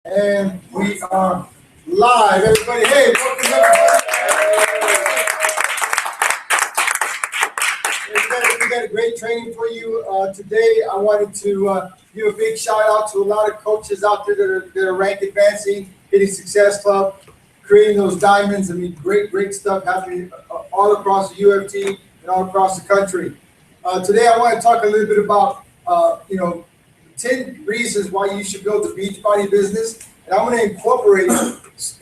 And we are live, everybody. Hey, welcome everybody. We got a great training for you today. I wanted to give a big shout out to a lot of coaches out there that are ranked advancing, hitting Success Club, creating those diamonds. I mean, great stuff happening all across the UFT and all across the country. Today, I want to talk a little bit about 10 reasons why you should build a Beachbody business. And I'm going to incorporate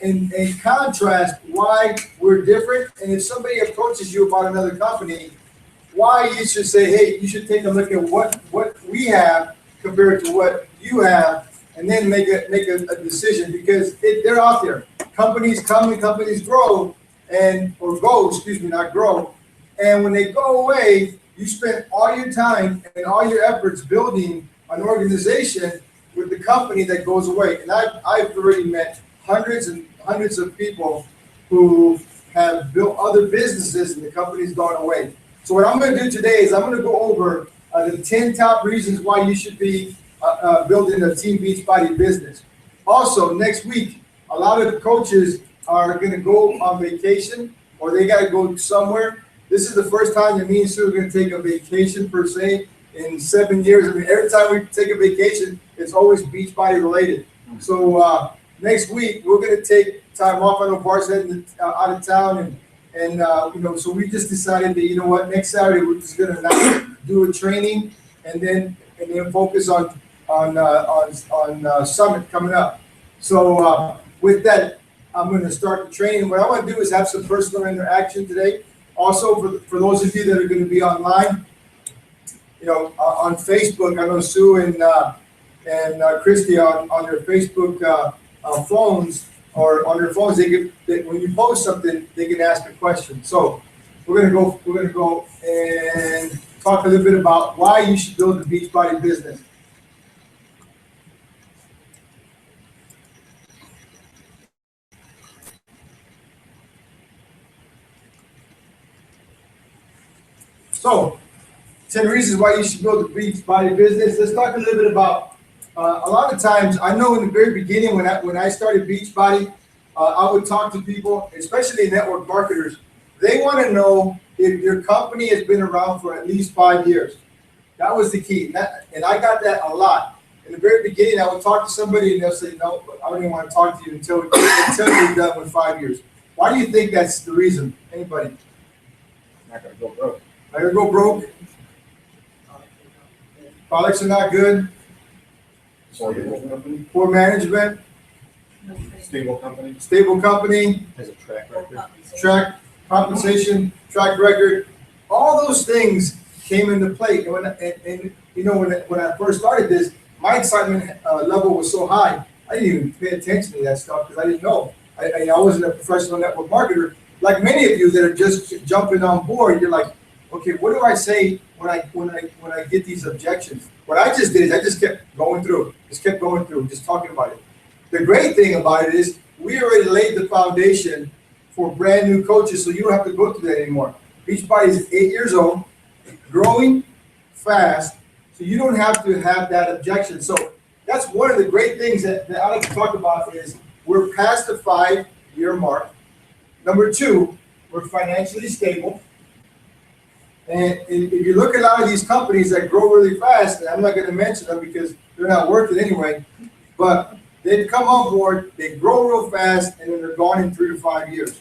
in contrast why we're different. And if somebody approaches you about another company, why you should say, hey, you should take a look at what we have compared to what you have, and then make a decision, because they're out there. Companies come and companies grow, not grow. And when they go away, you spend all your time and all your efforts building an organization with the company that goes away. And I've already met hundreds and hundreds of people who have built other businesses and the company's gone away. So what I'm going to do today is I'm going to go over the 10 top reasons why you should be building a Team Beachbody business. Also, next week, a lot of the coaches are going to go on vacation, or they got to go somewhere. This is the first time that me and Sue are going to take a vacation per se in 7 years. I mean, every time we take a vacation, it's always Beachbody related. So next week, we're going to take time off. I know Bart's heading out of town, and so we just decided that, next Saturday we're just going to do a training and then focus on Summit coming up. So with that, I'm going to start the training. What I want to do is have some personal interaction today. Also, for those of you that are going to be online, on Facebook, I know Sue and Christy on their Facebook phones, or on their phones, when you post something, they can ask a question. So we're gonna go and talk a little bit about why you should build a Beachbody business. So 10 reasons why you should build a Beachbody business. Let's talk a little bit about. A lot of times, I know in the very beginning when I started Beachbody, I would talk to people, especially network marketers. They want to know if your company has been around for at least 5 years. That was the key, and I got that a lot. In the very beginning, I would talk to somebody and they'll say, no, I don't even want to talk to you until you're done with 5 years. Why do you think that's the reason? Anybody? Not going to go broke. Not going to go broke? Products are not good. Poor management. Stable company. Stable company. Has a track record. Compensation, track record. All those things came into play. And when I first started this, my excitement level was so high, I didn't even pay attention to that stuff because I didn't know. I wasn't a professional network marketer. Like many of you that are just jumping on board, you're like, okay, what do I say when I get these objections? What I just did is I just kept going through, just talking about it. The great thing about it is we already laid the foundation for brand new coaches, so you don't have to go through that anymore. Beachbody is 8 years old, growing fast, so you don't have to have that objection. So that's one of the great things that I like to talk about is we're past the 5-year mark. Number 2, we're financially stable. And if you look at a lot of these companies that grow really fast, and I'm not going to mention them because they're not worth it anyway, but they come on board, they grow real fast, and then they're gone in 3 to 5 years.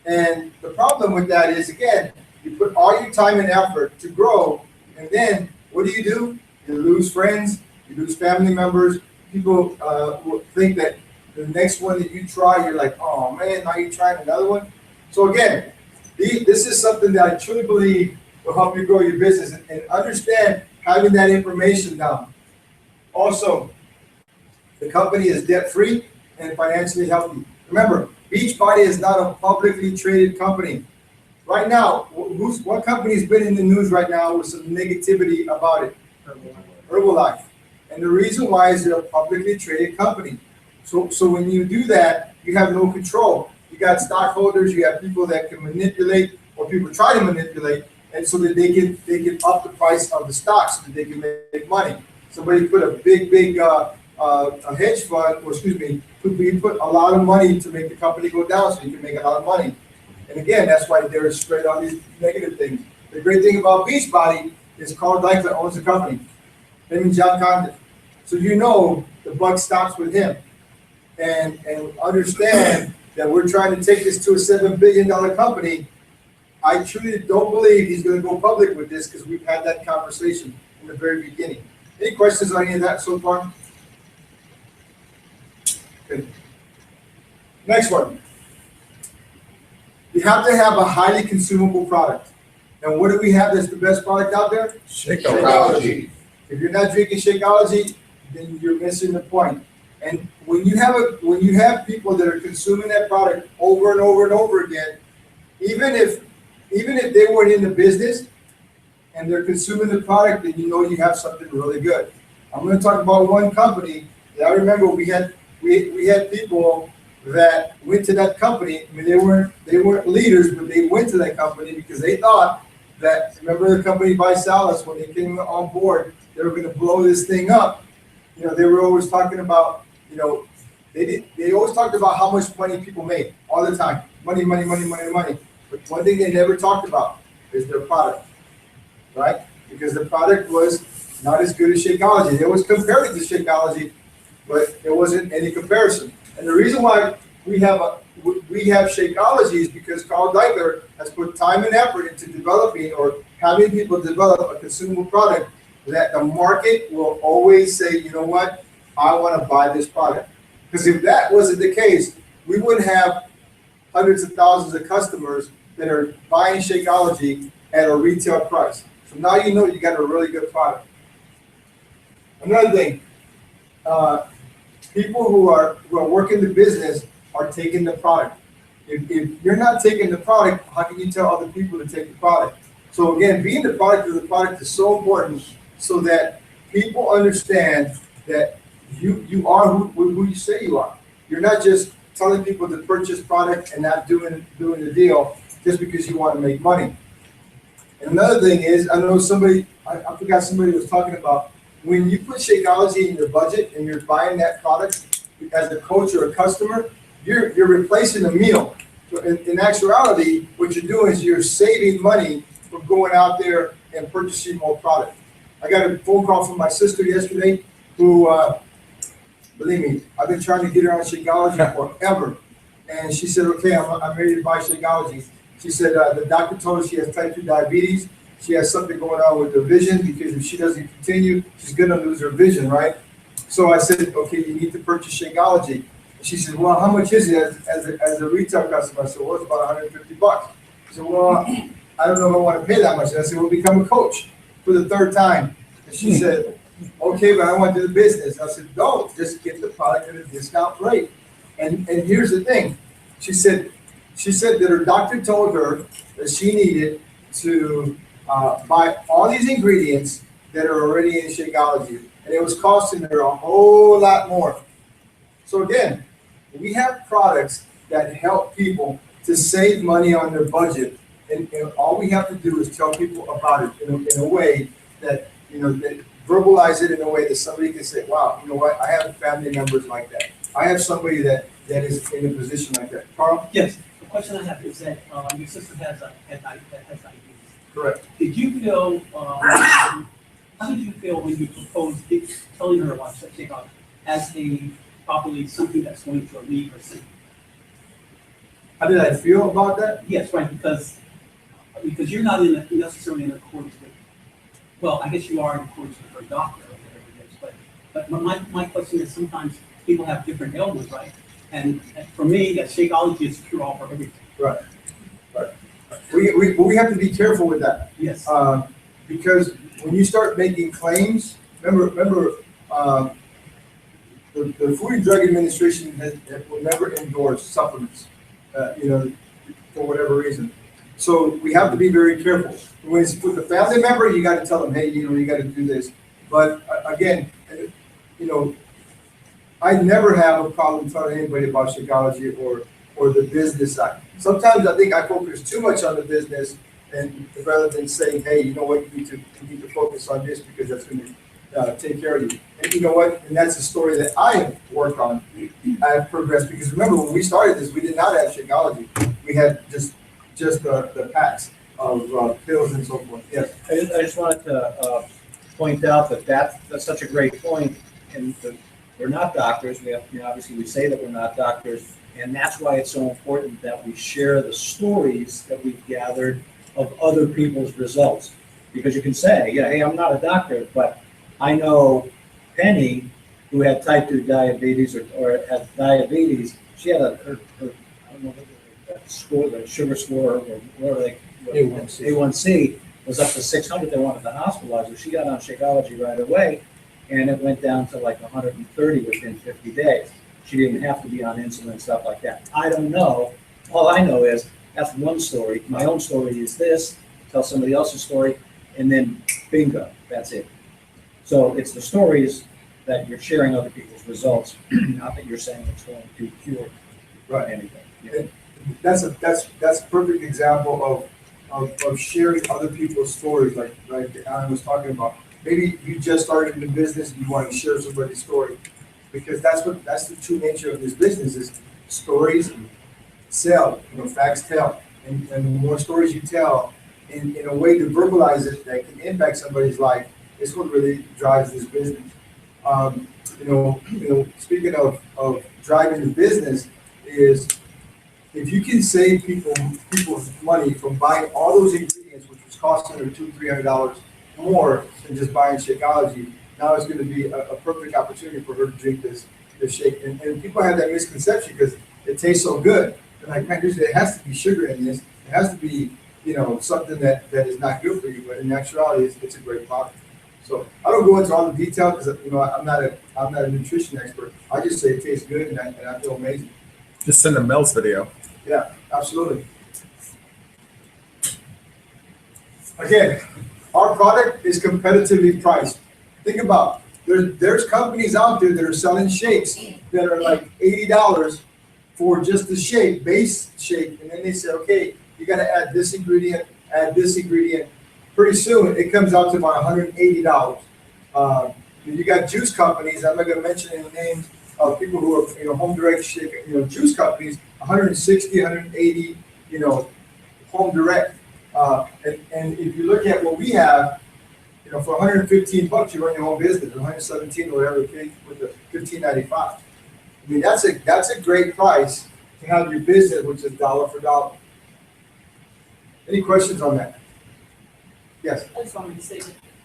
And the problem with that is, again, you put all your time and effort to grow, and then what do? You lose friends, you lose family members. People will think that the next one that you try, you're like, oh man, now you're trying another one. So again, this is something that I truly believe will help you grow your business and understand having that information down. Also, the company is debt-free and financially healthy. Remember, Beachbody is not a publicly traded company. Right now, what company's been in the news right now with some negativity about it? Herbalife. And the reason why is they're a publicly traded company. So when you do that, you have no control. You got stockholders, you have people that can manipulate, or people try to manipulate, and so that they can up the price of the stock so that they can make money. Somebody put a big a hedge fund, or excuse me, we put a lot of money to make the company go down so you can make a lot of money. And again, that's why they're spread on these negative things. The great thing about Beachbody is Carl Deichler owns the company, him and John Condon. So you know the buck stops with him. And understand that we're trying to take this to a $7 billion company. I truly don't believe he's going to go public with this because we've had that conversation in the very beginning. Any questions on any of that so far? Good. Next one. You have to have a highly consumable product. And what do we have that's the best product out there? Shakeology. If you're not drinking Shakeology, then you're missing the point. And when you have people that are consuming that product over and over and over again, even if they weren't in the business and they're consuming the product, then you know you have something really good. I'm going to talk about one company that I remember we had people that went to that company. I mean, they weren't leaders, but they went to that company because they thought that, remember the company by Salas, when they came on board, they were going to blow this thing up. You know, they were always talking about, you know, they always talked about how much money people made all the time. Money, money, money, money, money. But one thing they never talked about is their product, right? Because the product was not as good as Shakeology. They always compared it to Shakeology, but there wasn't any comparison. And the reason why we have Shakeology is because Carl Deichler has put time and effort into developing or having people develop a consumable product that the market will always say, you know what, I want to buy this product. Because if that wasn't the case, we wouldn't have hundreds of thousands of customers that are buying Shakeology at a retail price. So now you know you got a really good product. Another thing, people who are working the business are taking the product. If you're not taking the product, how can you tell other people to take the product? So again, being the product of the product is so important so that people understand that you are who you say you are. You're not just telling people to purchase product and not doing the deal just because you want to make money. And another thing is, I know somebody, I forgot somebody was talking about, when you put Shakeology in your budget and you're buying that product as a coach or a customer, you're replacing a meal. So in actuality, what you're doing is you're saving money from going out there and purchasing more product. I got a phone call from my sister yesterday who, believe me, I've been trying to get her on Shakeology forever. And she said, okay, I'm ready to buy Shakeology. She said the doctor told her she has type 2 diabetes. She has something going on with her vision because if she doesn't continue, she's going to lose her vision, right? So I said, okay, you need to purchase Shakeology. She said, well, how much is it as a retail customer? I said, well, it's about $150. She said, well, I don't know if I want to pay that much. And I said, well, become a coach for the third time. And she said, okay, but I want to do the business. I said, don't, just get the product at a discount rate. And here's the thing. She said that her doctor told her that she needed to buy all these ingredients that are already in Shakeology. And it was costing her a whole lot more. So again, we have products that help people to save money on their budget. And all we have to do is tell people about it in a way that, you know, that verbalize it in a way that somebody can say, wow, you know what, I have family members like that. I have somebody that is in a position like that. Carl? Yes, the question I have is that your sister has diabetes. Correct. Did you feel, how did you feel when you proposed telling her about Shakeology as a probably something that's going to relieve her symptoms? How did I feel about that? Yes, right, because you're not necessarily in accordance with, well, I guess you are in accordance with her doctor or whatever it is, but my question is sometimes people have different ailments, right? And for me, that Shakeology is cure all for everything. Right. We have to be careful with that. Yes. Because when you start making claims, remember, the Food and Drug Administration will never endorse supplements, you know, for whatever reason. So we have to be very careful. When it's with a family member, you got to tell them, hey, you know, you got to do this. But again, you know, I never have a problem telling anybody about Shakeology or the business side. Sometimes I think I focus too much on the business, and rather than saying, hey, you know what, you need to focus on this because take care of you. And you know what? And that's a story that I have worked on. I have progressed because remember when we started this, we did not have Shakeology. We had just the packs of pills and so forth. Yes. I just wanted to point out that that's such a great point. And we're not doctors. We have, obviously we say that we're not doctors, and that's why it's so important that we share the stories that we've gathered of other people's results. Because you can say, yeah, hey, I'm not a doctor, but I know Penny, who had type 2 diabetes or had diabetes. She had her I don't know, that score, the sugar score, or whatever they A1C was up to 600. They wanted to hospitalize her. She got on Shakeology right away, and it went down to like 130 within 50 days. She didn't have to be on insulin and stuff like that. I don't know. All I know is that's one story. My own story is this, tell somebody else's story, and then bingo, that's it. So it's the stories that you're sharing other people's results, not that you're saying it's going to cure anything. Yeah. That's a perfect example of sharing other people's stories, like Alan was talking about. Maybe you just started in the business and you want to share somebody's story, because that's the true nature of this business is stories sell, facts tell, and the more stories you tell in a way to verbalize it that can impact somebody's life, it's what really drives this business. Speaking of driving the business is if you can save people's money from buying all those ingredients, which was costing them $200-300 more than just buying Shakeology, now it's going to be a perfect opportunity for her to drink this shake. And people have that misconception because it tastes so good. They're like, man, it has to be sugar in this. It has to be, something that is not good for you. But in actuality, it's a great product. So I don't go into all the detail because I'm not a nutrition expert. I just say it tastes good and I feel amazing. Just send a Mel's video. Yeah, absolutely. Again, our product is competitively priced. Think about there's companies out there that are selling shakes that are like $80 for just the shake, base shake, and then they say, okay, you got to add this ingredient. Pretty soon, it comes out to about $180. You got juice companies. I'm not going to mention any names of people who are, home direct shake, juice companies, 160, 180, home direct. And if you look at what we have, for $115, you run your own business, $117 or whatever, okay, with the $15.95. I mean, that's a great price to have your business, which is dollar for dollar. Any questions on that? Yes. I just wanted to say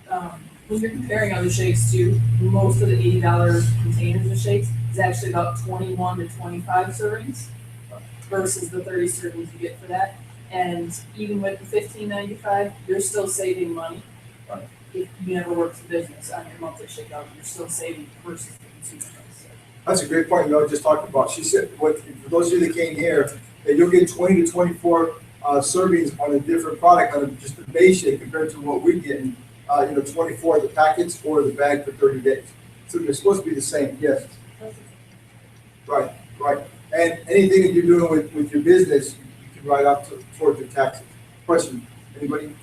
that when you're comparing other shakes to most of the $80 containers of shakes is actually about 21 to 25 servings versus the 30 servings you get for that. And even with the $15.95, you're still saving money. Right. If you never work the business on your monthly shakeout, you're still saving versus the consumer price. That's a great point. Just talked about. She said, for those of you that came here, that you'll get 20 to 24 servings on a different product on just a base shake compared to what we're getting. 24 of the packets or the bag for 30 days. So they're supposed to be the same. Yes. Right. And anything that you're doing with your business, you can write out towards your taxes. Question? Anybody?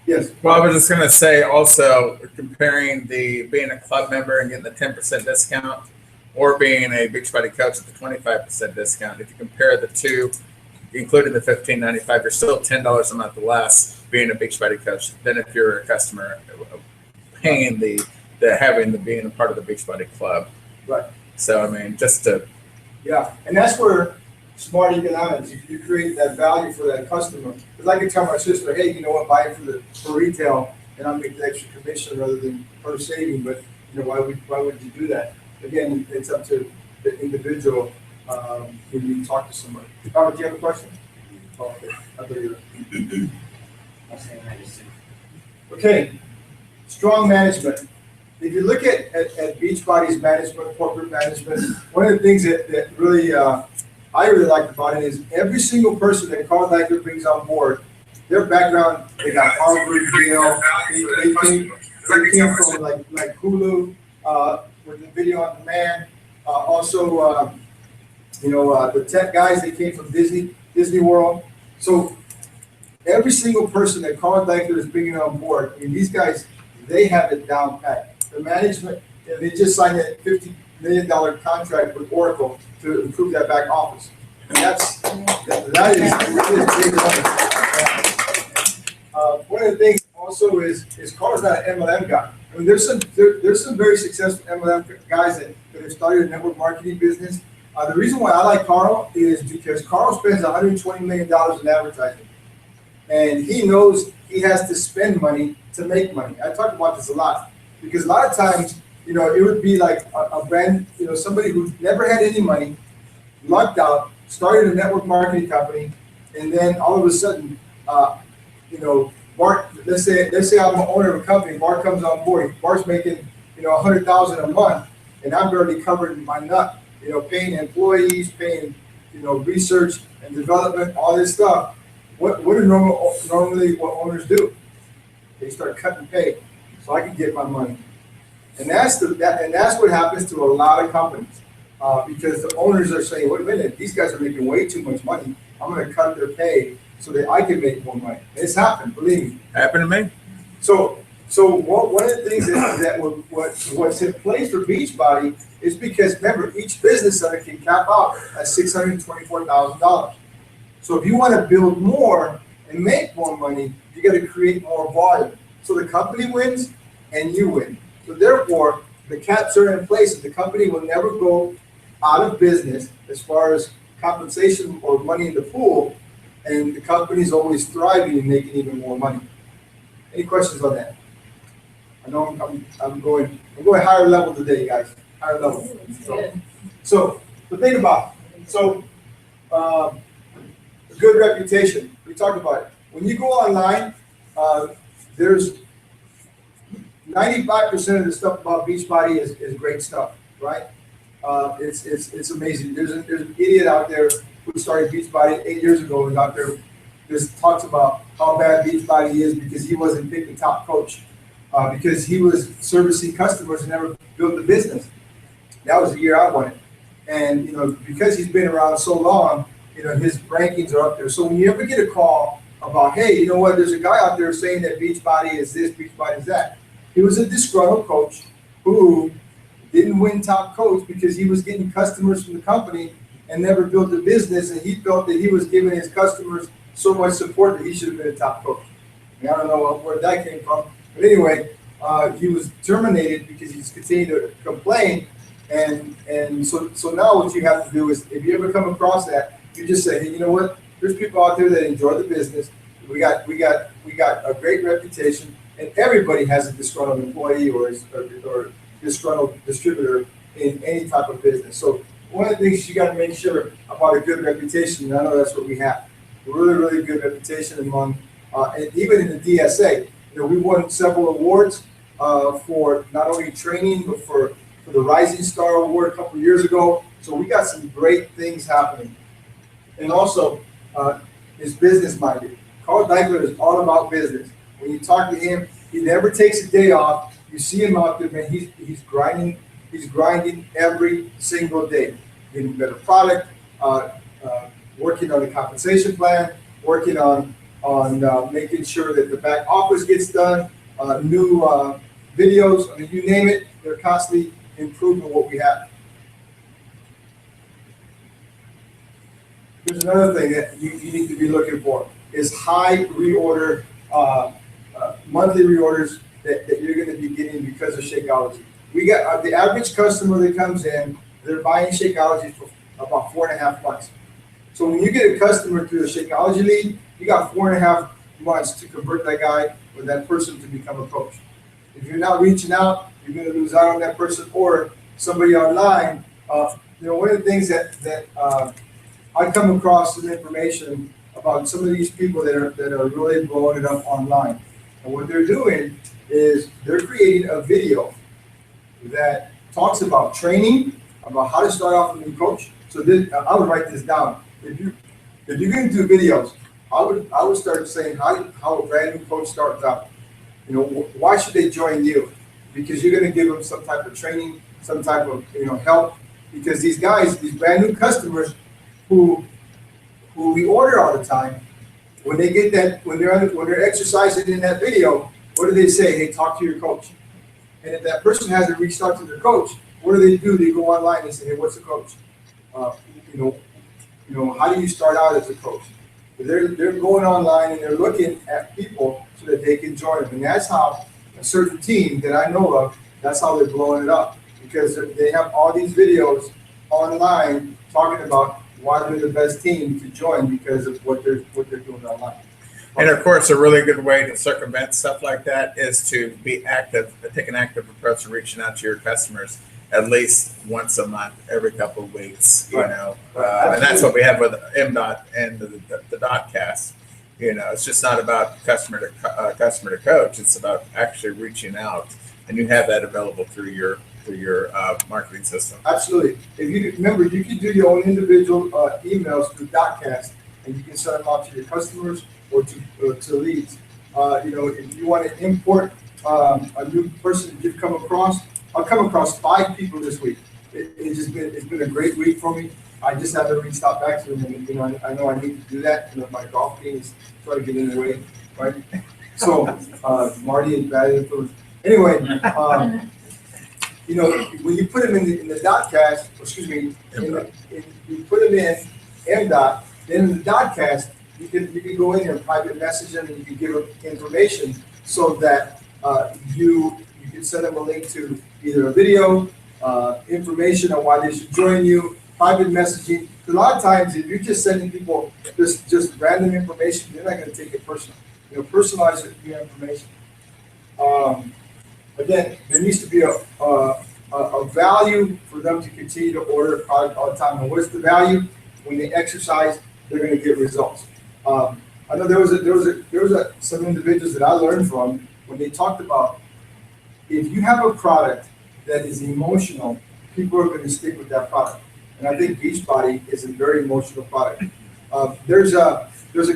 Yes. Well, I was just going to say also comparing being a club member and getting the 10% discount or being a Beachbody coach at the 25% discount. If you compare the two, including the $15.95, you're still $10 a month less being a Beachbody coach than if you're a customer paying being a part of the Beachbody club. Right. So, I mean, just to. Yeah. And that's where smart economics, you create that value for that customer. Because I can tell my sister, hey, buy it for retail and I'll make the extra commission rather than her saving. But, why would you do that? Again, it's up to the individual when you talk to somebody. Robert, do you have a question? Oh, okay. I thought you were. Okay. Strong management. If you look at Beachbody's management, corporate management, one of the things that really I really like about it is every single person that Carl Daikeler brings on board, their background, they got Harvard, Yale, they came from like Hulu with the video on demand. Also, the tech guys, they came from Disney World. So every single person that Carl Daikeler is bringing on board, these guys, they have it down pat. the management, they just signed a $50 million contract with Oracle to improve that back office. And that is big money. One of the things also is Carl's not an MLM guy. I mean, there's some very successful MLM guys that have started a network marketing business. The reason why I like Carl is because Carl spends $120 million in advertising. And he knows he has to spend money to make money. I talk about this a lot because a lot of times, you know, it would be like a brand, you know, somebody who never had any money, lucked out, started a network marketing company, and then all of a sudden, you know, Bart, let's say I'm an owner of a company, Bart comes on board, Bart's making, you know, $100,000 a month, and I'm barely covering my nut, you know, paying employees, paying, you know, research and development, all this stuff. What do normally what owners do? They start cutting pay so I can get my money. And that's what happens to a lot of companies. Because the owners are saying, wait a minute, these guys are making way too much money. I'm going to cut their pay so that I can make more money. It's happened, believe me. Happened to me. So one of the things what's in place for Beachbody is because remember, each business owner can cap out at $624,000. So if you want to build more and make more money, you got to create more volume. So the company wins and you win. So therefore, the caps are in place and the company will never go out of business as far as compensation or money in the pool, and the company's always thriving and making even more money. Any questions on that? I know I'm going higher level today, guys. Higher level. So think about it. So a good reputation. We talked about it. When you go online, there's 95% of the stuff about Beachbody is great stuff, right? It's amazing. There's an idiot out there who started Beachbody 8 years ago and out there just talks about how bad Beachbody is because he wasn't picked the top coach, because he was servicing customers and never built a business. That was the year I won it. And, you know, because he's been around so long, you know, his rankings are up there. So when you ever get a call about, hey, you know what, there's a guy out there saying that Beachbody is this, Beachbody is that. He was a disgruntled coach who didn't win top coach because he was getting customers from the company and never built a business, and he felt that he was giving his customers so much support that he should have been a top coach. And I don't know where that came from, but anyway, he was terminated because he just continued to complain, and so now what you have to do is, if you ever come across that, you just say, hey, you know what? There's people out there that enjoy the business. We got a great reputation, and everybody has a disgruntled employee or disgruntled distributor in any type of business. So one of the things you got to make sure about a good reputation, and I know that's what we have, a really, really good reputation among, and even in the DSA. You know, we won several awards for not only training, but for the Rising Star Award a couple of years ago. So we got some great things happening. And also, is business minded. Carl Deichler is all about business. When you talk to him, he never takes a day off. You see him out there, man. He's grinding. He's grinding every single day, getting better product, working on the compensation plan, working on making sure that the back office gets done, new videos. I mean, you name it, they're constantly improving what we have. There's another thing that you need to be looking for is high reorder, monthly reorders that you're going to be getting because of Shakeology. We got the average customer that comes in, they're buying Shakeology for about 4.5 months. So when you get a customer through the Shakeology lead, you got 4.5 months to convert that guy or that person to become a coach. If you're not reaching out, you're going to lose out on that person or somebody online. You know, one of the things that I come across some information about some of these people that are really blowing it up online. And what they're doing is they're creating a video that talks about training, about how to start off a new coach. So I would write this down. If you're going to do videos, I would start saying how a brand new coach starts out. You know, why should they join you? Because you're going to give them some type of training, some type of help. Because these guys, these brand new customers who we order all the time, when they get that, when they're exercising in that video, what do they say? Hey, talk to your coach. And if that person hasn't reached out to their coach, what do? They go online and say, hey, what's a coach? You know, how do you start out as a coach? They're going online and they're looking at people so that they can join them. And that's how a certain team that I know of, that's how they're blowing it up. Because they have all these videos online talking about why they're the best team to join because of what they're doing online. And of course, a really good way to circumvent stuff like that is to be active, take an active approach to reaching out to your customers at least once a month, every couple of weeks, you know. And that's what we have with MDOT and the DOTcast. You know, it's just not about customer to coach. It's about actually reaching out, and you have that available through your marketing system. Absolutely. If you remember, you can do your own individual emails through DOTcast, and you can send them out to your customers or to leads. You know, if you want to import a new person that you've come across, I've come across 5 people this week. It's been a great week for me. I just haven't reached out back to them, and you know, I know I need to do that. You know, my golf game is trying to get in the way, right? So Marty is bad influence. Anyway, you know, when you put them in the DOTcast, you put them in MDOT, then in the DOTcast, you can go in there and private message them, and you can give them information so that you can send them a link to either a video, information on why they should join you, private messaging. A lot of times, if you're just sending people just random information, they're not going to take it personal. You know, personalize your information. Again, there needs to be a value for them to continue to order a product all the time. And what's the value? When they exercise, they're going to get results. I know there was some individuals that I learned from when they talked about if you have a product that is emotional, people are going to stick with that product. And I think Beachbody is a very emotional product. There's a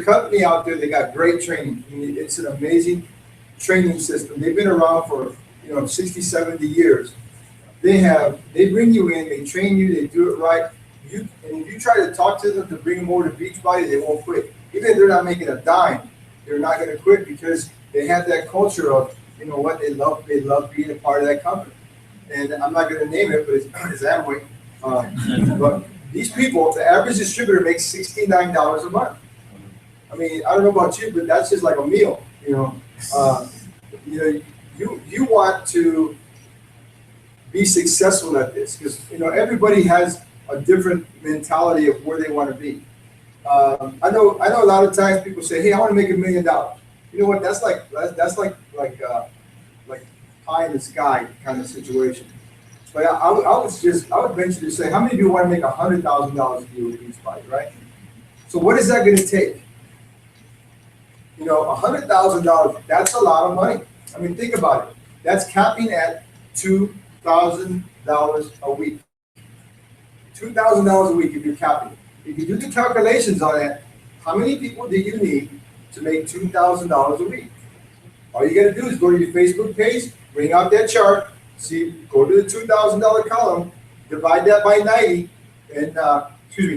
company out there that got great training. I mean, it's an amazing training system. They've been around for 60, 70 years. They bring you in, they train you, they do it right. And if you try to talk to them to bring them over to Beachbody, they won't quit. Even if they're not making a dime, they're not going to quit because they have that culture of, you know what, they love being a part of that company. And I'm not going to name it, but it's Amway. But these people, the average distributor makes $69 a month. I mean, I don't know about you, but that's just like a meal, you know. You want to be successful at this because, you know, everybody has a different mentality of where they want to be. I know a lot of times people say, hey, I want to make $1 million. You know what? That's like pie in the sky kind of situation. But I would venture to say, how many of you want to make $100,000 a year with Beachbody, right? So what is that going to take? You know, $100,000, that's a lot of money. I mean, think about it. That's capping at $2,000 a week. $2,000 a week if you're capping. If you do the calculations on that, how many people do you need to make $2,000 a week? All you got to do is go to your Facebook page, bring out that chart, go to the $2,000 column, divide that by 90, and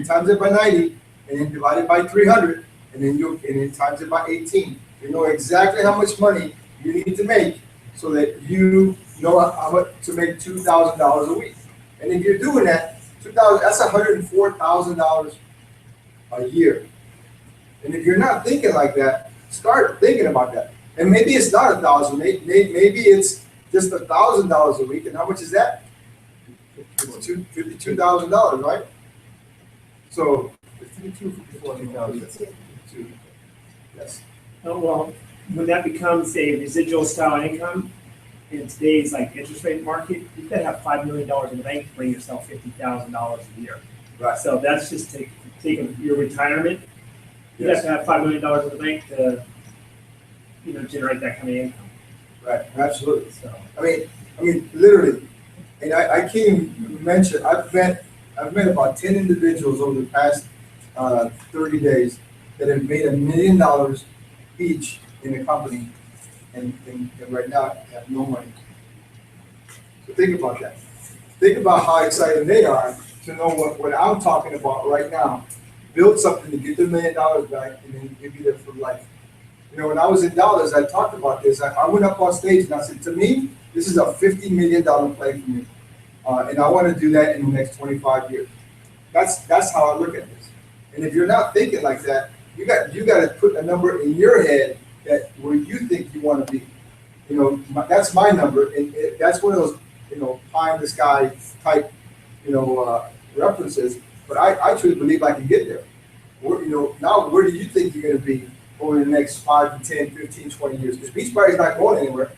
times it by 90, and then divide it by 300, and then times it by 18. You know exactly how much money you need to make so that you know how much to make $2,000 a week. And if you're doing that, that's $104,000 a year. And if you're not thinking like that, start thinking about that. And maybe it's not $1,000. Maybe it's just $1,000 a week. And how much is that? $52,000, right? So $52,000. Yes. Oh, well, when that becomes a residual style income in today's like interest rate market, you could have $5 million in the bank to bring yourself $50,000 a year. Right. So that's just taking your retirement. You Yes. have to have $5 million in the bank to, generate that kind of income. Right. Absolutely. So I mean, literally, and I can't even mention. I've met about 10 individuals over the past 30 days that have made $1 million each in the company, and right now have no money. So think about that. Think about how excited they are to know what I'm talking about right now. Build something to get the $1 million back, and then give you there for life. You know, when I was in Dallas, I talked about this. I went up on stage and I said, to me, this is a $50 million play for me. And I want to do that in the next 25 years. That's how I look at this. And if you're not thinking like that, you got to put a number in your head that where you think you want to be. You know, that's my number, and that's one of those, you know, pie in the sky type, you know, references. But I truly believe I can get there. You know, now where do you think you're going to be over the next 5 to 10, 15, 20 years? Because Beachbody's not going anywhere.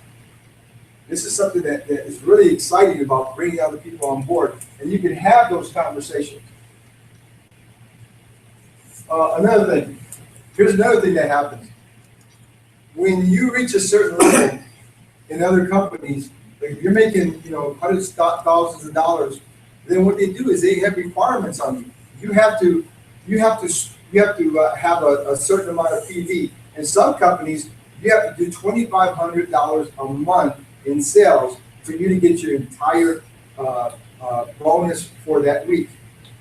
This is something that is really exciting about bringing other people on board, and you can have those conversations. Another thing, here's another thing that happens. When you reach a certain level in other companies, like you're making, you know, hundreds of thousands of dollars, then what they do is they have requirements on you. You have to have a certain amount of PV. In some companies, you have to do $2,500 a month in sales for you to get your entire bonus for that week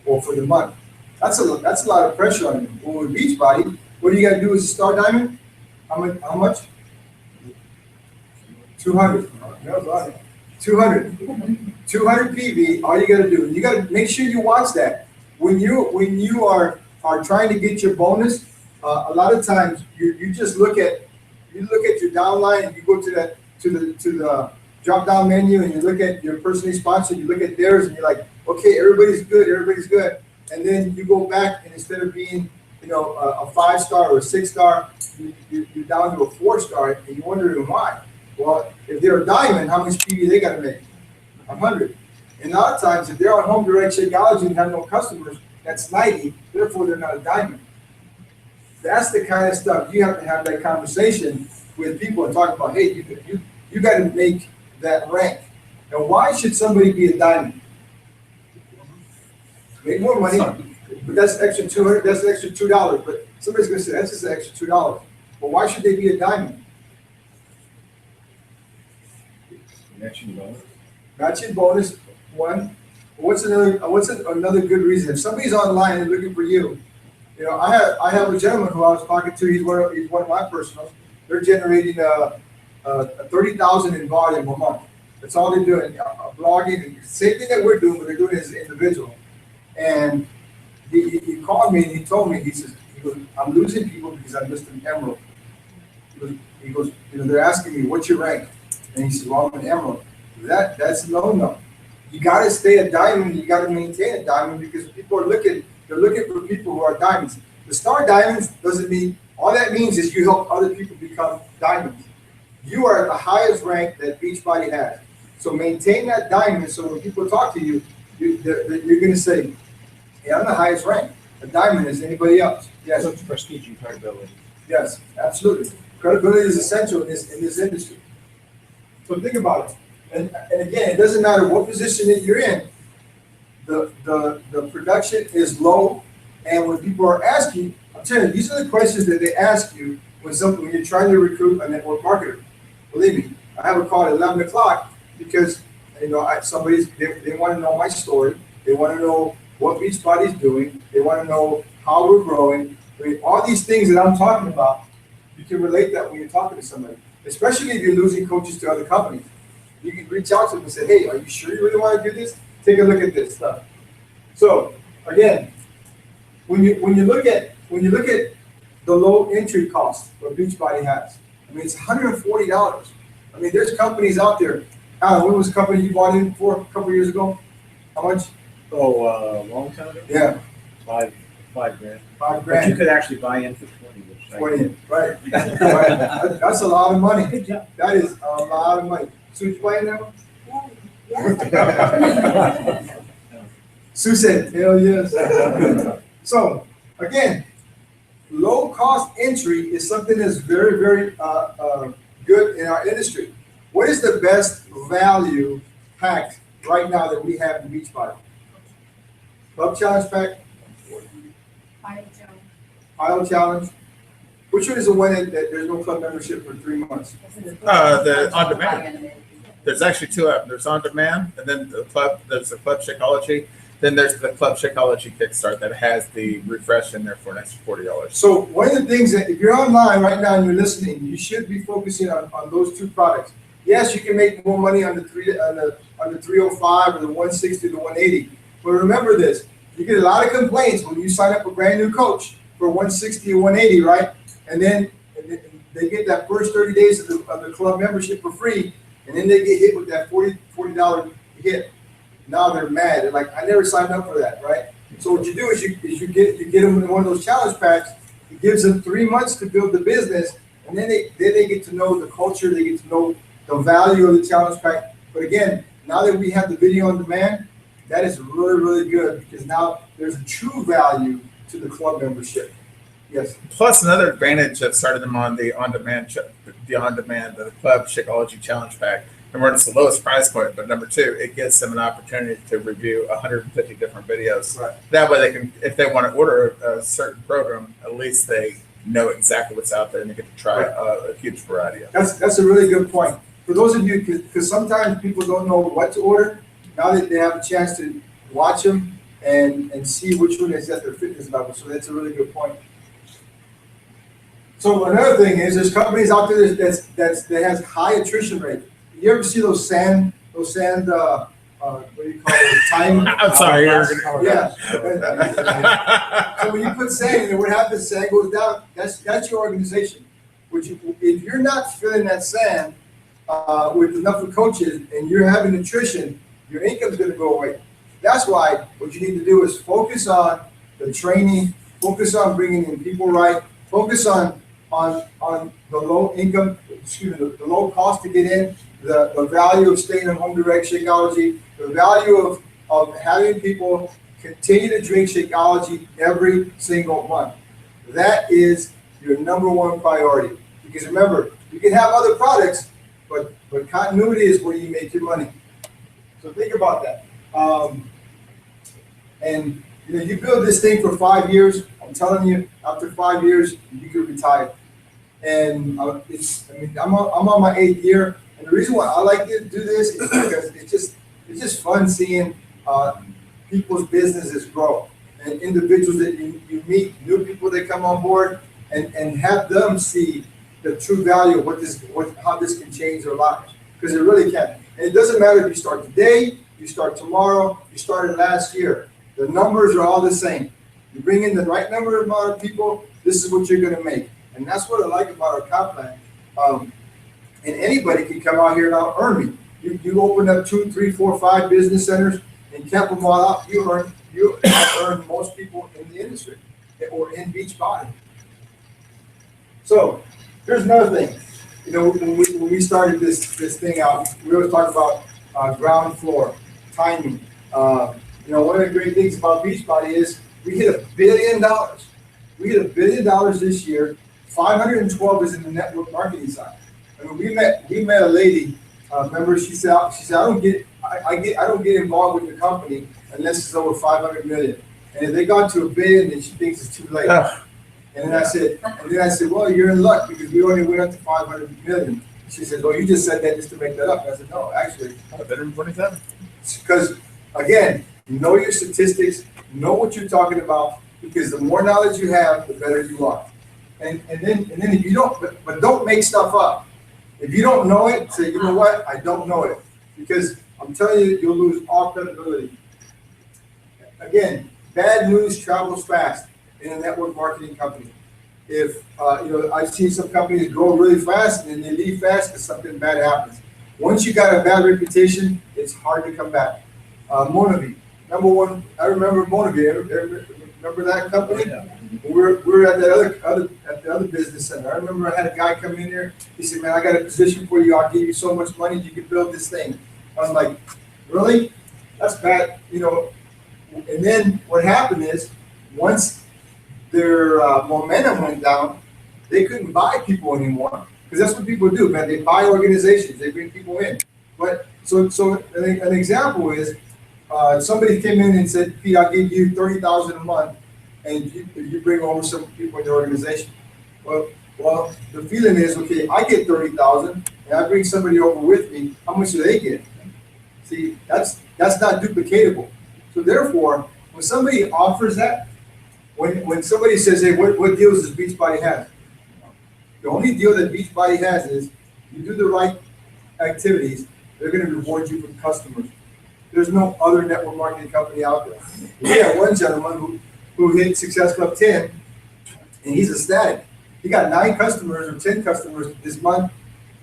or for the month. That's a lot of pressure on you. When with Beachbody, what you got to do is Star Diamond. How much? 200. 200 PV. All you got to do. You got to make sure you watch that. When you are trying to get your bonus, a lot of times you just look at your downline and you go to the drop down menu and you look at your personally sponsored. You look at theirs and you're like, okay, everybody's good. And then you go back and instead of being, you know, a 5-star or a 6-star, you're down to a 4-star, and you wonder why. Well, if they're a diamond, how much PV they got to make? 100. And a lot of times, if they're on home direct Shakeology and have no customers, that's 90. Therefore, they're not a diamond. That's the kind of stuff you have to have that conversation with people and talk about. Hey, you got to make that rank. Now, why should somebody be a diamond? Make more money, but that's extra 200. That's an extra $2. But somebody's going to say that's just an extra $2. But why should they be a diamond? Matching bonus. One. What's another good reason? If somebody's online and looking for you, you know, I have a gentleman who I was talking to. He's one of my personals. They're generating 30,000 in volume a month. That's all they're doing. Blogging, same thing that we're doing, but they're doing it as an individual. And he called me and he told me, he goes, I'm losing people because I missed an emerald. He goes, you know, they're asking me, what's your rank? And he said, well, I'm an emerald. That's no. You got to stay a diamond. You got to maintain a diamond because people are looking for people who are diamonds. The star diamonds doesn't mean, all that means is you help other people become diamonds. You are at the highest rank that Beachbody has. So maintain that diamond so when people talk to you, you're going to say, yeah, I'm the highest rank. A diamond is anybody else. Yes. So it's prestige and credibility. Yes, absolutely. Credibility is essential in this industry. So think about it. And again, it doesn't matter what position that you're in. The production is low, and when people are asking, I'm telling you, these are the questions that they ask you when you're trying to recruit a network marketer. Believe me, I have a call at 11 o'clock because you know they want to know my story. They want to know what Beachbody's doing. They want to know how we're growing. I mean, all these things that I'm talking about, you can relate that when you're talking to somebody, especially if you're losing coaches to other companies. You can reach out to them and say, hey, are you sure you really want to do this? Take a look at this stuff. So again, when you look at the low entry cost what Beachbody has, I mean, it's $140. I mean, there's companies out there. Alan, what was the company you bought in for a couple of years ago? How much? Oh, long time ago? Yeah. $5,000. $5,000. But you could actually buy in for 20. Right. Right. That's a lot of money. That is a lot of money. Sue, did you buy in that one? Yeah. Sue said, hell yes. So again, low cost entry is something that's very, very good in our industry. What is the best value pack right now that we have in Beachbody? Club Challenge pack? Pile Challenge. Which one is the one that there's no club membership for 3 months? The on demand. There's actually two of them. There's on demand, and then there's a club Shakeology. Then there's the Club Shakeology Kickstart that has the refresh in there for an extra $40. So one of the things that if you're online right now and you're listening, you should be focusing on those two products. Yes, you can make more money on the 305 or the 160, the 180. But remember this, you get a lot of complaints when you sign up a brand new coach for 160 or 180, right? And then they get that first 30 days of the club membership for free, and then they get hit with that $40 hit. Now they're mad. They're like, I never signed up for that, right? So what you do is you get them in one of those challenge packs. It gives them 3 months to build the business, and then they get to know the culture. They get to know the value of the challenge pack. But again, now that we have the video on demand, that is really, really good because now there's a true value to the club membership. Yes. Plus, another advantage of starting them on the on-demand, the Club Shakeology Challenge Pack. Number one, it's the lowest price point, but number two, it gives them an opportunity to review 150 different videos. Right. That way, they can, if they want to order a certain program, at least they know exactly what's out there and they get to try a huge variety of it. That's a really good point. For those of you, because sometimes people don't know what to order, now that they have a chance to watch them and see which one is at their fitness level. So that's a really good point. So another thing is there's companies out there that has high attrition rate. You ever see those sand what do you call it, time? I'm sorry. Yeah. So when you put sand in there, what happens? Sand goes down. That's your organization. If you're not filling that sand with enough of coaches and you're having attrition, your income's going to go away. That's why what you need to do is focus on the training, focus on bringing in people right, focus on the low income, the low cost to get in, the value of staying in home direct Shakeology, the value of having people continue to drink Shakeology every single month. That is your number one priority. Because remember, you can have other products, but continuity is where you make your money. So think about that. And you build this thing for 5 years. I'm telling you, after 5 years, you could retire. And I'm on my 8th year. And the reason why I like to do this is because it's just fun seeing people's businesses grow and individuals that you meet, new people that come on board, and have them see the true value of how this can change their lives, because it really can. And it doesn't matter if you start today, you start tomorrow, you started last year. The numbers are all the same. You bring in the right number of people, this is what you're going to make. And that's what I like about our comp plan. And anybody can come out here and earn me. You open up 2, 3, 4, 5 business centers and cap them all out. You earn most people in the industry or in Beachbody. So here's another thing. When we started this thing out, we always talk about ground floor, timing. One of the great things about Beachbody is we hit $1 billion. We hit $1 billion this year. 512 is in the network marketing side. I mean, we met a lady. Remember, she said I don't get involved with the company unless it's over 500 million. And if they got to $1 billion, then she thinks it's too late. And then I said, well, you're in luck because we only went up to 500 million. She said, well, you just said that just to make that up. And I said, no, actually, 127. Because again, know your statistics, know what you're talking about, because the more knowledge you have, the better you are. And then if you don't, but don't make stuff up. If you don't know it, say, you know what, I don't know it. Because I'm telling you, you'll lose all credibility. Again, bad news travels fast in a network marketing company. If, I've seen some companies grow really fast and then they leave fast because something bad happens. Once you got a bad reputation, it's hard to come back. Monavie, number one, I remember Monavie. Remember that company? Yeah. We're at the other business center. I remember I had a guy come in there. He said, "Man, I got a position for you. I'll give you so much money you can build this thing." I was like, "Really? That's bad." And then what happened is, once their momentum went down, they couldn't buy people anymore, because that's what people do, man. They buy organizations. They bring people in. But so an example is, somebody came in and said, "Pete, I'll give you $30,000 a month, and you bring over some people in the organization." Well, the feeling is, okay, I get $30,000, and I bring somebody over with me. How much do they get? See, that's not duplicatable. So therefore, when somebody offers that, when somebody says, hey, what deals does Beachbody have? The only deal that Beachbody has is you do the right activities, they're going to reward you with customers. There's no other network marketing company out there. We had one gentleman who hit Success Club 10, and he's ecstatic. He got 9 customers or 10 customers this month.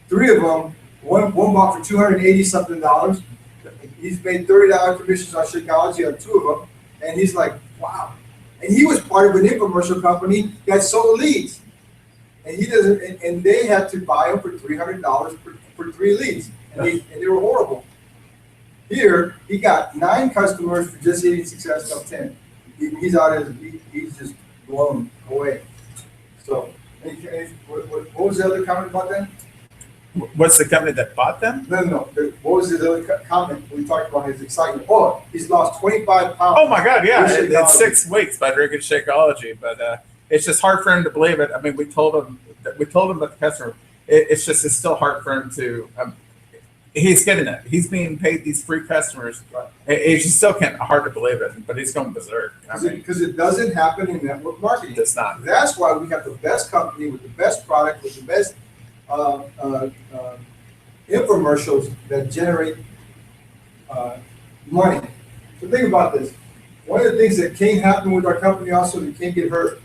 3 of them, one bought for $280 something. He's made $30 commissions on Shakeology on 2 of them, and he's like, wow. And he was part of an infomercial company that sold leads, and he doesn't. And they had to buy them for $300 for 3 leads, and they were horrible. Here, he got 9 customers for just hitting Success Club 10. He's out as he's just blown away. So, what was the other comment about that? What's the company that bought them? No. What was his other comment? We talked about his excitement. Oh, he's lost 25 pounds. Oh my God, yeah, With it's Shakeology. 6 weeks by drinking Shakeology, but it's just hard for him to believe it. I mean, we told him about the customer. It's still hard for him to. He's getting it. He's being paid these free customers. It's just still hard to believe it, but he's going berserk. I mean, Because it doesn't happen in network marketing. it's not. That's why we have the best company with the best product with the best infomercials that generate money. So think about this. One of the things that can't happen with our company also, you can't get hurt.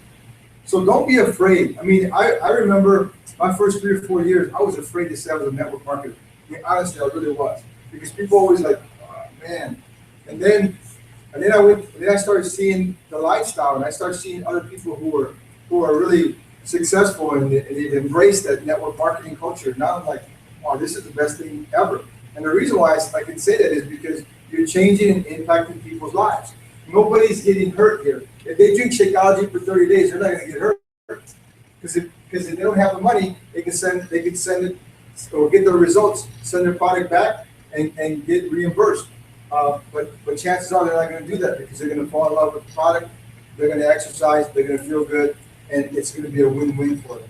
So don't be afraid. I mean, I remember my first 3 or 4 years, I was afraid to say I was a network marketer. I mean, honestly, I really was. Because people always like, oh, man. And then I started seeing the lifestyle, and I started seeing other people who are really successful, and they've embraced that network marketing culture. Now I'm like, wow, this is the best thing ever. And the reason why I can say that is because you're changing and impacting people's lives. Nobody's getting hurt here. If they drink Shakeology for 30 days, they're not going to get hurt. Because if they don't have the money, they can send it or get their results, send their product back, and get reimbursed. But chances are they're not going to do that because they're going to fall in love with the product, they're going to exercise, they're going to feel good, and it's going to be a win-win for them.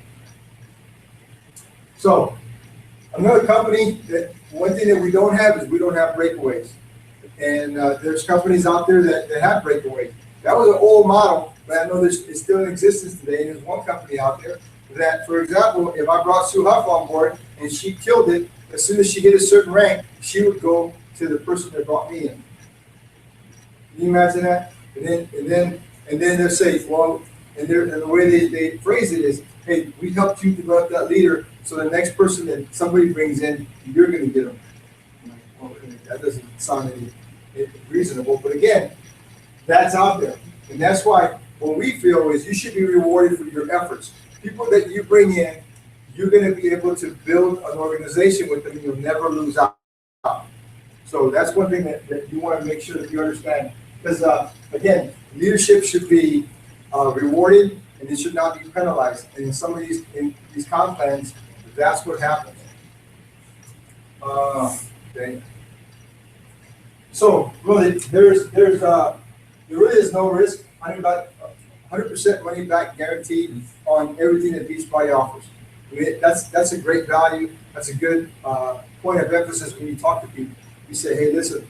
So another company, that one thing that we don't have is we don't have breakaways. And there's companies out there that have breakaways. That was an old model, but I know it's still in existence today. And there's one company out there that, for example, if I brought Sue Huff on board and she killed it, as soon as she hit a certain rank, she would go to the person that brought me in. Can you imagine that? And then they'll say, well, and the way they phrase it is, hey, we helped you develop that leader, so the next person that somebody brings in, you're going to get them. Well, that doesn't sound any reasonable, but again, that's out there. And that's why what we feel is you should be rewarded for your efforts. People that you bring in, you're going to be able to build an organization with them, and you'll never lose out. So that's one thing that you want to make sure that you understand. Because, again, leadership should be rewarded, and it should not be penalized. And in some of these comp plans, that's what happens. Okay. So really, there really is no risk. 100% money back guaranteed on everything that Beachbody offers. I mean, that's a great value. That's a good point of emphasis when you talk to people. You say, hey, listen,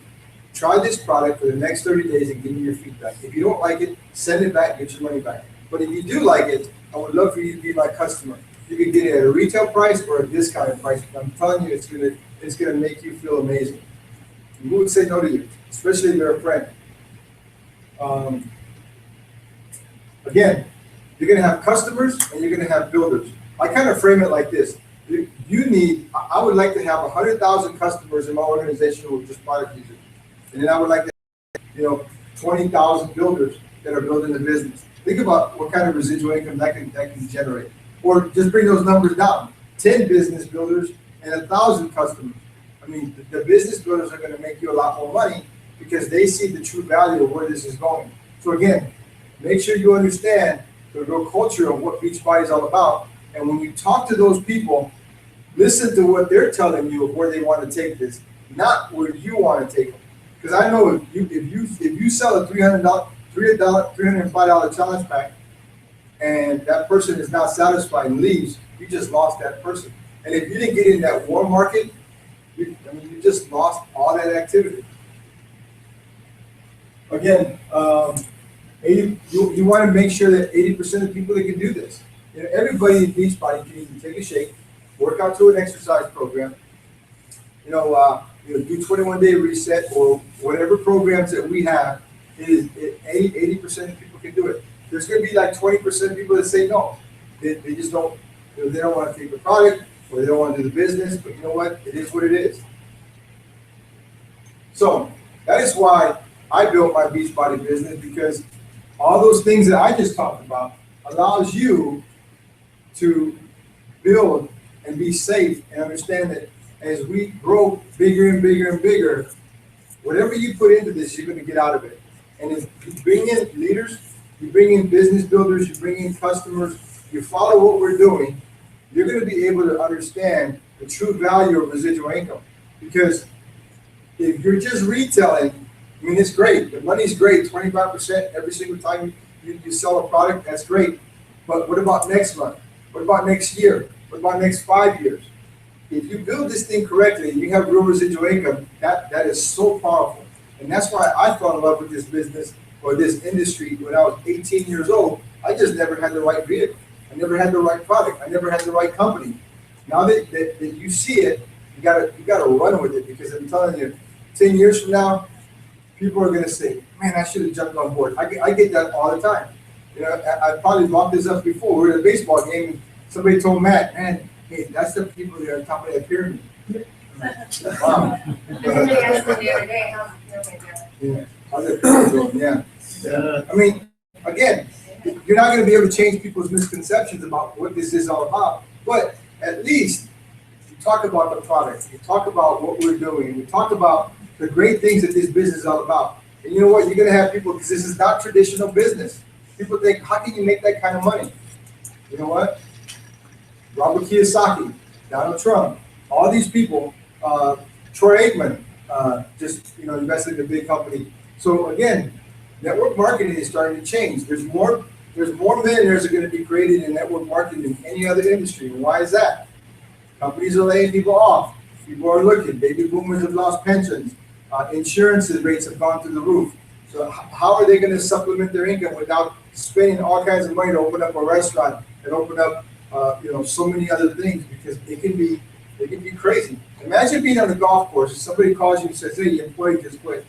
try this product for the next 30 days and give me your feedback. If you don't like it, send it back, get your money back. But if you do like it, I would love for you to be my customer. You can get it at a retail price or a discounted price. I'm telling you, it's gonna make you feel amazing. Who would say no to you, especially if you're a friend? Again, you're gonna have customers and you're gonna have builders. I kind of frame it like this. I would like to have 100,000 customers in my organization who are just product users. And then I would like to have, 20,000 builders that are building the business. Think about what kind of residual income that can generate. Or just bring those numbers down. 10 business builders and 1,000 customers. I mean, the business builders are going to make you a lot more money because they see the true value of where this is going. So again, make sure you understand the real culture of what Beachbody is all about. And when you talk to those people, listen to what they're telling you of where they want to take this, not where you want to take them. Because I know if you sell a $305 challenge pack and that person is not satisfied and leaves, you just lost that person. And if you didn't get in that warm market, you just lost all that activity. again, 80, you want to make sure that 80% of people that can do this. You know, everybody in Beachbody can either take a shake, work out to an exercise program, do 21-day reset or whatever programs that we have. 80% of people can do it. There's going to be like 20% of people that say no. They just don't. They don't want to take the product or they don't want to do the business. But you know what? It is what it is. So that is why I built my Beachbody business, because all those things that I just talked about allows you to build and be safe and understand that as we grow bigger and bigger and bigger, whatever you put into this, you're going to get out of it. And if you bring in leaders, you bring in business builders, you bring in customers, you follow what we're doing, you're going to be able to understand the true value of residual income. Because if you're just retailing, I mean, it's great. The money's great, 25% every single time you sell a product, that's great. But what about next month? What about next year? What about next 5 years? If you build this thing correctly, you have real residual income, that is so powerful. And that's why I fell in love with this business or this industry when I was 18 years old. I just never had the right vehicle. I never had the right product. I never had the right company. Now that you see it, you gotta run with it, because I'm telling you, 10 years from now, people are gonna say, man, I should have jumped on board. I get that all the time. I probably brought this up before. We were at a baseball game and somebody told Matt, man, hey, that's the people that are on top of that pyramid. Wow. Somebody asked me the other day, how's the pyramid doing? Yeah. I mean, again, you're not going to be able to change people's misconceptions about what this is all about, but at least you talk about the product, you talk about what we're doing, you talk about the great things that this business is all about. And you know what? You're going to have people, because this is not traditional business. People think, how can you make that kind of money? You know what? Robert Kiyosaki, Donald Trump, all these people, Troy Aikman, just invested in a big company. So again, network marketing is starting to change. There's more millionaires are going to be created in network marketing than any other industry. And why is that? Companies are laying people off. People are looking. Baby boomers have lost pensions. Insurance rates have gone through the roof. So how are they going to supplement their income without spending all kinds of money to open up a restaurant and open up so many other things? Because it can be crazy. Imagine being on a golf course and somebody calls you and says, hey, your employee just quit.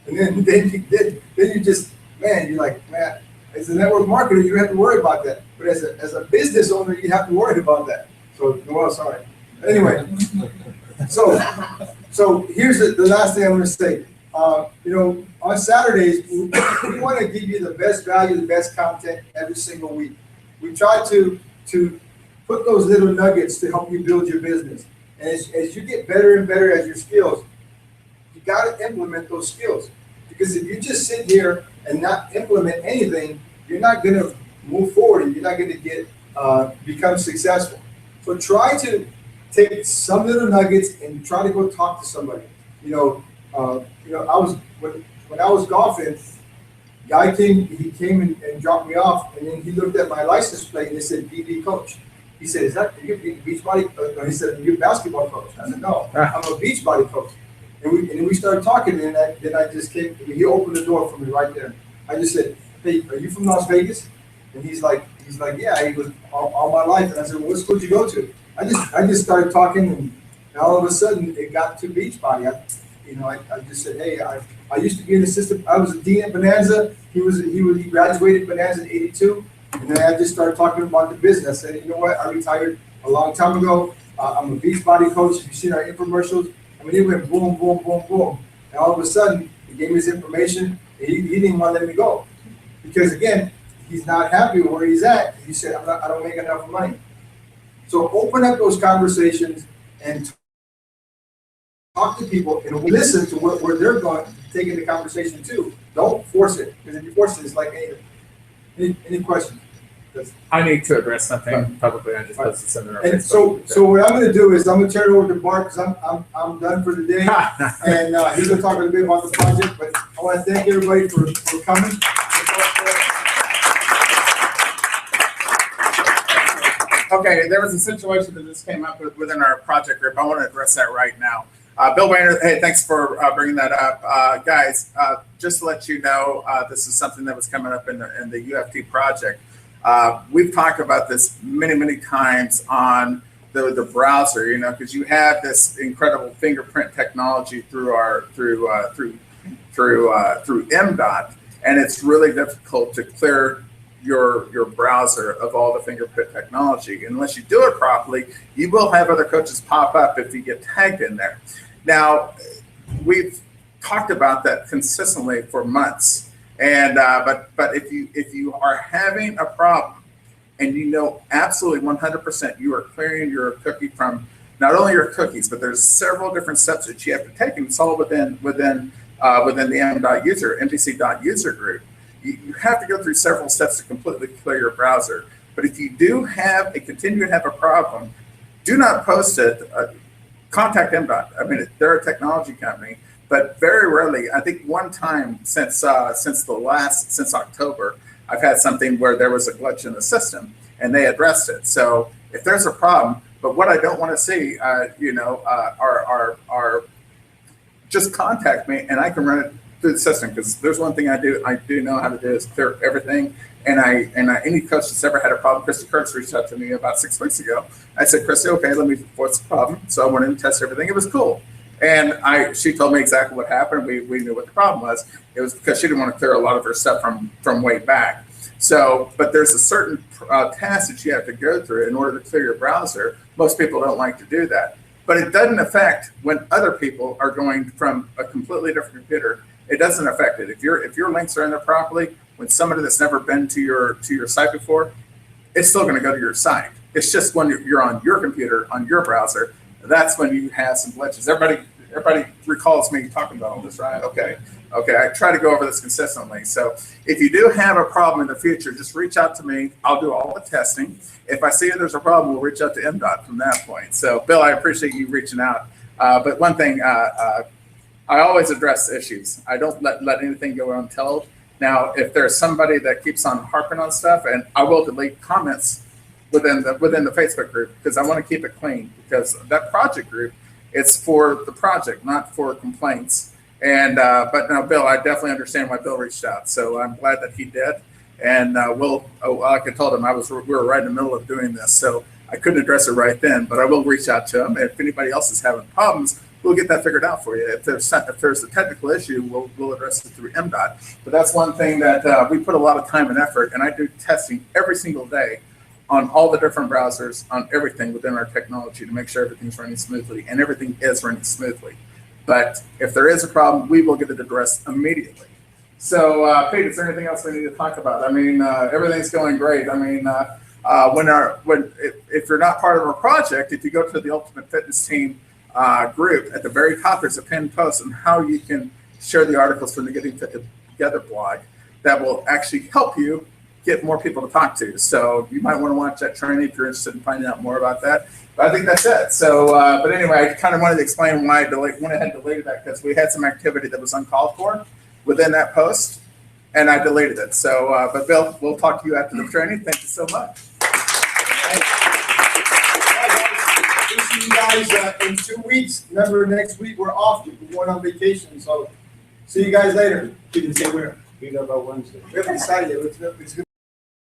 And then you just, man, you're like, man, as a network marketer, you don't have to worry about that. But as a business owner, you have to worry about that. So, well, sorry. Anyway, so here's the last thing I'm going to say. On Saturdays, we want to give you the best value, the best content every single week. We try to put those little nuggets to help you build your business. And as you get better and better at your skills, you got to implement those skills. Because if you just sit here and not implement anything, you're not going to move forward and you're not going to become successful. So try to take some little nuggets and try to go talk to somebody. When I was golfing, guy came and dropped me off, and then he looked at my license plate and it said BB coach. He said, "Is that you Beachbody?" He said, "You're a basketball coach." I said, "No, I'm a Beachbody coach." And we started talking, and then I just came. He opened the door for me right there. I just said, "Hey, are you from Las Vegas?" And he's like, "Yeah." He was all my life, and I said, "Well, what school did you go to?" I just started talking, and all of a sudden it got to Beachbody. I just said, "Hey, I used to be an assistant. I was a dean at Bonanza. He graduated Bonanza in '82." And then I just started talking about the business. I said, "You know what? I retired a long time ago. I'm a Beachbody coach. If you've seen our infomercials, I mean, it went boom, boom, boom, boom." And all of a sudden, he gave me his information. And he didn't want to let me go. Because again, he's not happy with where he's at. He said, I don't make enough money. So open up those conversations and talk to people and listen to where they're going, taking the conversation to. Don't force it. Because if you force it, it's like anything. Any questions? I need to address something publicly. I just posted something. And so what I'm going to do is I'm going to turn it over to Bart, because I'm done for the day, and he's going to talk a little bit about the project. But I want to thank everybody for coming. Okay, there was a situation that just came up within our project group. I want to address that right now. Bill Boehner, hey, thanks for bringing that up. Guys, just to let you know, this is something that was coming up in the UFT project. We've talked about this many times on the browser, you know, because you have this incredible fingerprint technology through MDOT, and it's really difficult to clear your browser of all the fingerprint technology. Unless you do it properly, you will have other coaches pop up if you get tagged in there. Now, we've talked about that consistently for months, and but if you are having a problem and you know absolutely 100% you are clearing your cookie from not only your cookies, but there's several different steps that you have to take, and it's all within the MDC.user group. You have to go through several steps to completely clear your browser. But if you do continue to have a problem, do not post it. Contact MDOT. I mean, they're a technology company, but very rarely, I think one time since October, I've had something where there was a glitch in the system and they addressed it. So if there's a problem, but what I don't want to see, are just contact me and I can run it through the system, because there's one thing I do know how to do is clear everything. And any coach that's ever had a problem, Christy Kurtz reached out to me about 6 weeks ago. I said, Christy, okay, what's the problem? So I went in and tested everything. It was cool. And she told me exactly what happened. We knew what the problem was. It was because she didn't want to clear a lot of her stuff from way back. So, but there's a certain task that you have to go through in order to clear your browser. Most people don't like to do that. But it doesn't affect when other people are going from a completely different computer. It doesn't affect it. If your links are in there properly, when somebody that's never been to your site before, it's still going to go to your site. It's just when you're on your computer, on your browser, that's when you have some glitches. Everybody recalls me talking about all this, right? Okay. I try to go over this consistently. So if you do have a problem in the future, just reach out to me. I'll do all the testing. If I see there's a problem, we'll reach out to MDOT from that point. So Bill, I appreciate you reaching out. But one thing, I always address issues. I don't let anything go untold. Now, if there's somebody that keeps on harping on stuff, and I will delete comments within the Facebook group, because I want to keep it clean, because that project group, it's for the project, not for complaints. And but no, Bill, I definitely understand why Bill reached out. So I'm glad that he did. And like I told him, we were right in the middle of doing this, so I couldn't address it right then. But I will reach out to him. If anybody else is having problems, we'll get that figured out for you. If there's a technical issue, we'll address it through MDOT. But that's one thing that we put a lot of time and effort, and I do testing every single day on all the different browsers, on everything within our technology to make sure everything's running smoothly, and everything is running smoothly. But if there is a problem, we will get it addressed immediately. So, Pete, is there anything else we need to talk about? I mean, everything's going great. I mean, if you're not part of our project, if you go to the Ultimate Fitness Team group, at the very top there's a pinned post on how you can share the articles from the Getting Fit Together blog that will actually help you get more people to talk to. So you might want to watch that training if you're interested in finding out more about that. But I think that's it. So, but anyway, I kind of wanted to explain why I went ahead and deleted that, because we had some activity that was uncalled for within that post, and I deleted it. So, but Bill, we'll talk to you after the training. Thank you so much. We'll see you guys in 2 weeks. Remember, next week we're off. We're going on vacation. So see you guys later. You can say where. We go about Wednesday. We haven't decided yet. It's